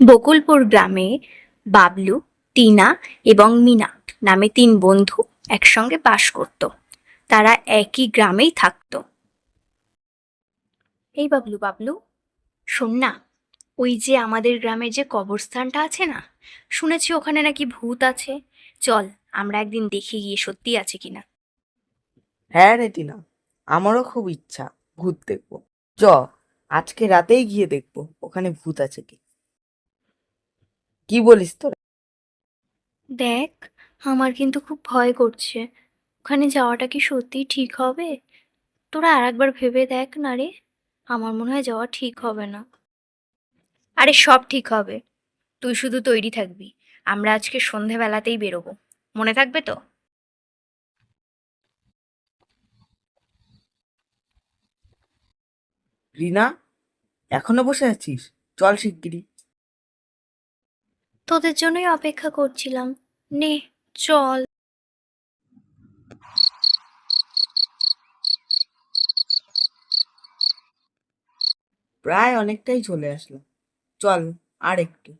বকুলপুর গ্রামে বাবলু, টিনা এবং মিনা নামে তিন বন্ধু একসঙ্গে বাস করত। তারা একই গ্রামেই থাকতো। এই বাবলু বাবলু, শোন না, ওই যে আমাদের গ্রামের যে কবরস্থানটা আছে না, শুনেছি ওখানে নাকি ভূত আছে। চল, আমরা একদিন দেখে গিয়ে সত্যি আছে কিনা। হ্যাঁ রে টিনা, আমারও খুব ইচ্ছা ভূত দেখবো। চ, আজকে রাতেই গিয়ে দেখবো ওখানে ভূত আছে কি। কি বলিস তোরা? দেখ, আমার কিন্তু খুব ভয় করছে। ওখানে যাওয়াটা কি সত্যিই ঠিক হবে? তোরা আরেকবার ভেবে দেখ না রে, আমার মনে হয় যাওয়া ঠিক হবে না। আরে সব ঠিক হবে, তুই শুধু তৈরি থাকবি। আমরা আজকে সন্ধেবেলাতেই বেরোবো, মনে থাকবে তো? রিনা, এখনো বসে আছিস? চল শিগগিরই। তোদের জন্যই অপেক্ষা করছিলাম। নে, চল। প্রায় অনেকটাই চলে আসলাম, চল আর একটু।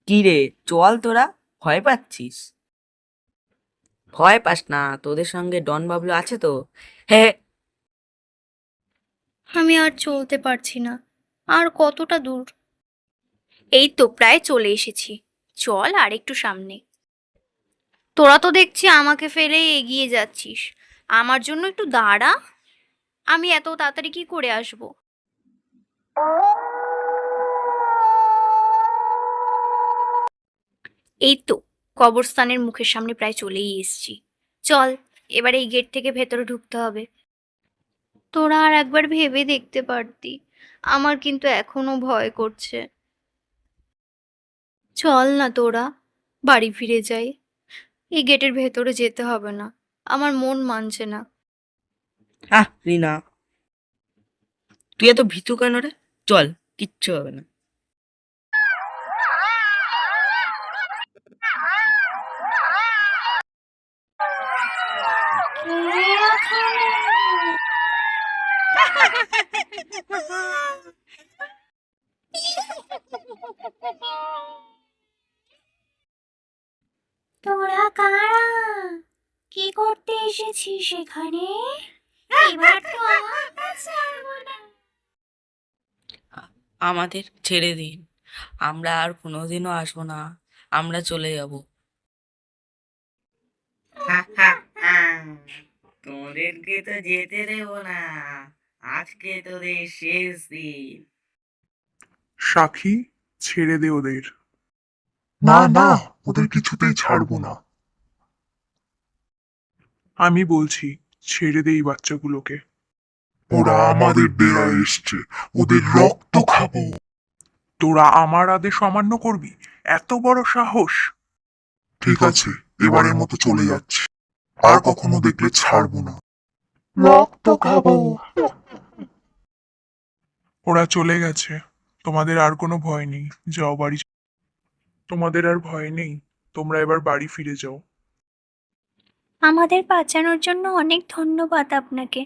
কি রে, চল তোরা, ভয় পাচ্ছিস? ভয় পাস না, তোদের সঙ্গে ডন বাবলু আছে তো। হ্যাঁ। আমি আর চলতে পারছি না। আর কতটা দূর? এই তো প্রায় চলে এসেছি। চল আর একটু সামনে। তোরা তো দেখছি আমাকে ফেলেই এগিয়ে যাচ্ছিস। আমার জন্য একটু দাঁড়া, আমি এত তাড়াতাড়ি কি করে আসবো? এই তো কবরস্থানের মুখের সামনে প্রায় চলেই এসেছি। চল, এবার এই গেট থেকে ভেতরে ঢুকতে হবে। তোরা আর একবার ভেবে দেখতে পারতি, আমার কিন্তু এখনো ভয় করছে। চল না তোরা, বাড়ি ফিরে যাই। এই গেটের ভেতরে যেতে হবে না, আমার মন মানছে না। আহ রিনা, তুই এত ভীতু কেন রে? চল, কিচ্ছু হবে না। তোরা কারা? কি করতে এসেছিস এখানে? এবার তো আমাকে ছাড়বো না। আমাদের ছেড়ে দিন, আমরা আর কোনোদিনও আসবো না, আমরা চলে যাব। তোদেরকে তো যেতে দেব না, আজকে তোদের শেষ দিন। সাক্ষী, ছেড়ে দে ওদের। না না, ওদের কিছুতেই ছাড়বো না। আমি বলছি, ছেড়ে দে এই বাচ্চাগুলোকে। ওরা আমাদের ডেরায় এসছে, ওদের রক্ত খাবো। তোরা আমার আদেশ অমান্য করবি? এত বড় সাহস! ঠিক আছে, এবারের মতো চলে যাচ্ছি, আর কখনো দেখলে ছাড়বো না। রক্ত খাবো। ওরা চলে গেছে, তোমাদের আর কোনো ভয় নেই, যাও বাড়ি। তোমাদের আর ভয় নেই, তোমরা এবার বাড়ি ফিরে যাও। আমাদের বাঁচানোর জন্য অনেক ধন্যবাদ আপনাকে।